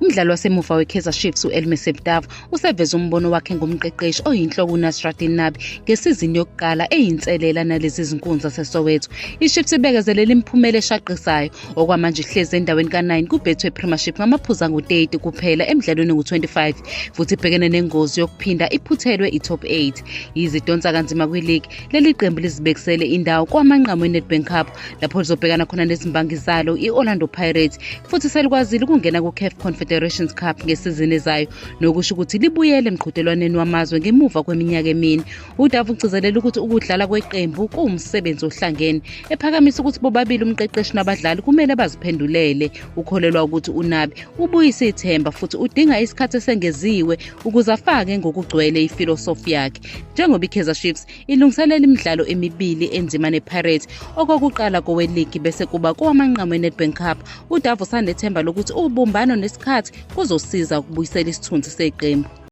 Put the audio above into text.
Umdlali wasemuva we-Kaizer Chiefs u-Elmisep Davo useveze umbono wakhe ngomqeqeshi oyinhloko uNasruddin Nabi ngesizini yokuqala eyinselela nalezi zinkundla zaseSoweto. I-Chiefs ibekezelela imiphumela eshaqisayo okwamanje ihlezi endaweni ka-9 ku-Betway Premiership ngamaphuzu angu-30 kuphela emidlalweni engu-25 futhi ibhekene nengozi yokuphinda iphuthelwe i-top 8. Izidonsa kanzima kwiligi, leli qembu lizibekisele indawo kwamanqamu e-Nedbank Cup lapho lizobhekana khona nezimbangi zalo i-Orlando Pirates futhi selikwazile ukungena ku-CAF Confederations Cup ngesizini ezayo nokusho ukuthi libuyele emqhudelwaneni wamazwe ngemuva kweminyaka emine. uDavo ugcizelela ukuthi ukudlala kweqembu kuwumsebenzi ohlangene, ephakamisa ukuthi bobabili umqeqeshi nabadlali kumele baziphendulele. Ukholelwa ukuthi uNabi ubuyise ithemba futhi udinga isikhathi esengeziwe ukuze afake ngokugcwele ifilosofi yakhe. Njengoba i-Kaizer Chiefs ilungiselela imidlalo emibili enzima nePirates okokuqala koweligi bese kuba kowamanqamu e-Nedbank Cup, uDavo sanethemba lokuthi ubumbano nesikhathi kuzosiza ukubuyisela isithunzi seqembu.